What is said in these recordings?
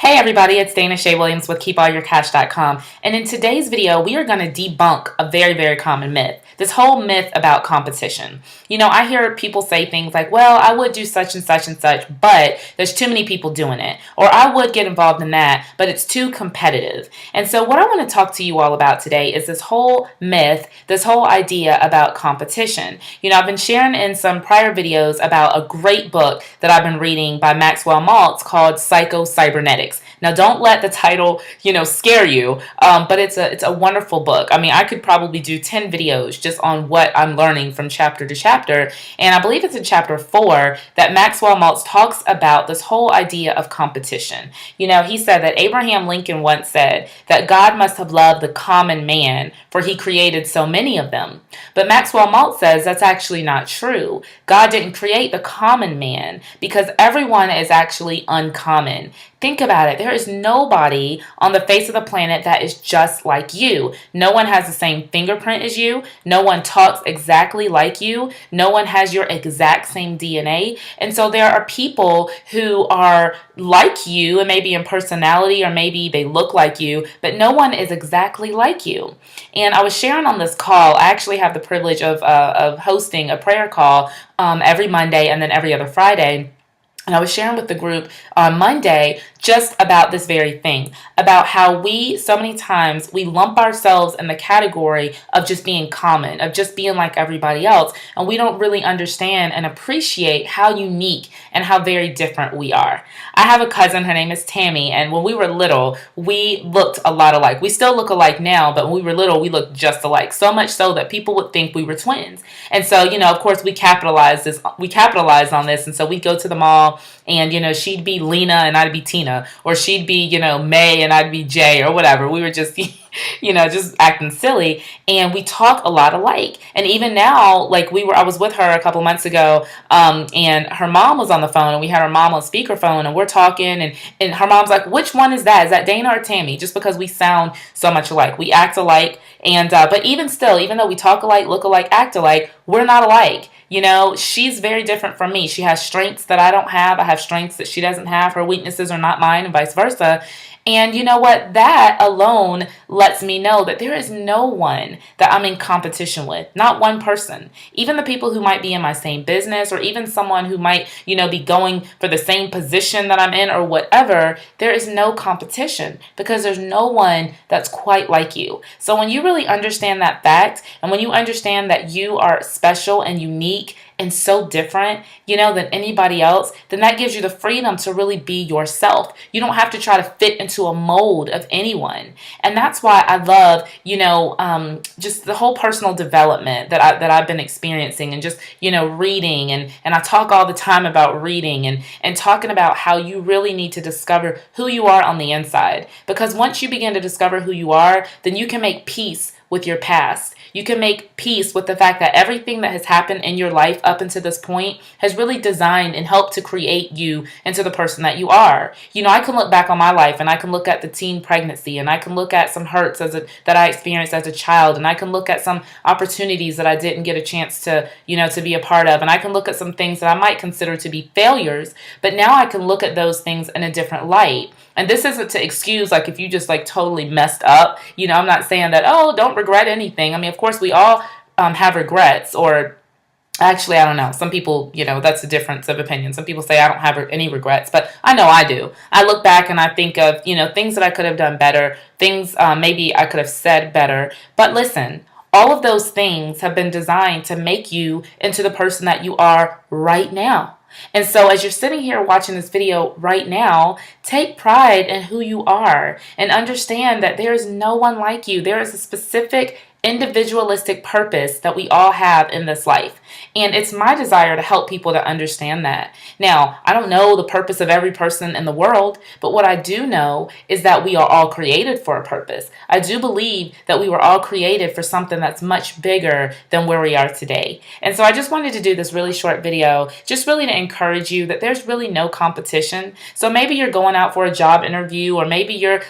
Hey everybody, it's Dana Shea Williams with KeepAllYourCash.com, and in today's video we are going to debunk a very common myth. This whole myth about competition. I hear people say things like, well, I would do such and such and such, but there's too many people doing it. Or I would get involved in that, but it's too competitive. And so what I want to talk to you all about today is this whole myth, this whole idea about competition. I've been sharing in some prior videos about a great book that I've been reading by Maxwell Maltz called Psycho-Cybernetics. Now, don't let the title, scare you, but it's a wonderful book. I could probably do 10 videos just on what I'm learning from chapter to chapter, and I believe it's in chapter 4 that Maxwell Maltz talks about this whole idea of competition. He said that Abraham Lincoln once said that God must have loved the common man, for he created so many of them. But Maxwell Maltz says that's actually not true. God didn't create the common man because everyone is actually uncommon. Think about it. There is nobody on the face of the planet that is just like you. No one has the same fingerprint as you. No one talks exactly like you. No one has your exact same DNA. And so there are people who are like you, and maybe in personality, or maybe they look like you, but no one is exactly like you. And I was sharing on this call. I actually have the privilege of hosting a prayer call every Monday and then every other Friday. And I was sharing with the group on Monday just about this very thing, about how we, so many times, we lump ourselves in the category of just being common, of just being like everybody else, and we don't really understand and appreciate how unique and how very different we are. I have a cousin, her name is Tammy, and when we were little, we looked a lot alike. We still look alike now, but when we were little, we looked just alike, so much so that people would think we were twins. And so, of course, we capitalized on this, and so we go to the mall, and she'd be Lena and I'd be Tina, or she'd be May and I'd be Jay, or whatever. We were just just acting silly, and we talk a lot alike. And even now, I was with her a couple months ago, and her mom was on the phone, and we had her mom on speakerphone, and we're talking, and her mom's like, which one is that? Is that Dana or Tammy? Just because we sound so much alike, we act alike. And but even still, even though we talk alike, look alike, act alike, we're not alike. She's very different from me. She has strengths that I don't have. I have strengths that she doesn't have. Her weaknesses are not mine, and vice versa. And you know what? That alone lets me know that there is no one that I'm in competition with. Not one person. Even the people who might be in my same business, or even someone who might, be going for the same position that I'm in or whatever, there is no competition because there's no one that's quite like you. So when you really understand that fact, and when you understand that you are special and unique and so different, than anybody else, then that gives you the freedom to really be yourself. You don't have to try to fit into a mold of anyone. And that's why I love, just the whole personal development that I've been experiencing, and just, reading, and I talk all the time about reading and talking about how you really need to discover who you are on the inside. Because once you begin to discover who you are, then you can make peace with your past. You can make peace with the fact that everything that has happened in your life up until this point has really designed and helped to create you into the person that you are. I can look back on my life, and I can look at the teen pregnancy, and I can look at some hurts that I experienced as a child, and I can look at some opportunities that I didn't get a chance to, to be a part of, and I can look at some things that I might consider to be failures, but now I can look at those things in a different light. And this isn't to excuse, if you just, totally messed up. I'm not saying that, oh, don't regret anything. Of course, we all have regrets, or actually, I don't know. Some people, that's a difference of opinion. Some people say I don't have any regrets, but I know I do. I look back and I think of, things that I could have done better, things maybe I could have said better. But listen, all of those things have been designed to make you into the person that you are right now. And so as you're sitting here watching this video right now, take pride in who you are and understand that there is no one like you. There is a specific individualistic purpose that we all have in this life. And it's my desire to help people to understand that. Now, I don't know the purpose of every person in the world, but what I do know is that we are all created for a purpose. I do believe that we were all created for something that's much bigger than where we are today. And so I just wanted to do this really short video, just really to encourage you that there's really no competition. So maybe you're going out for a job interview, or maybe you're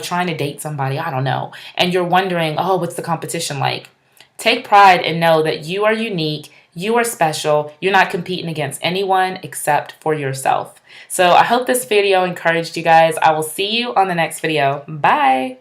trying to date somebody, I don't know, and you're wondering, oh, what's the competition like? Take pride and know that you are unique, You are special. You're not competing against anyone except for yourself. So I hope this video encouraged you guys. I will see you on the next video. Bye.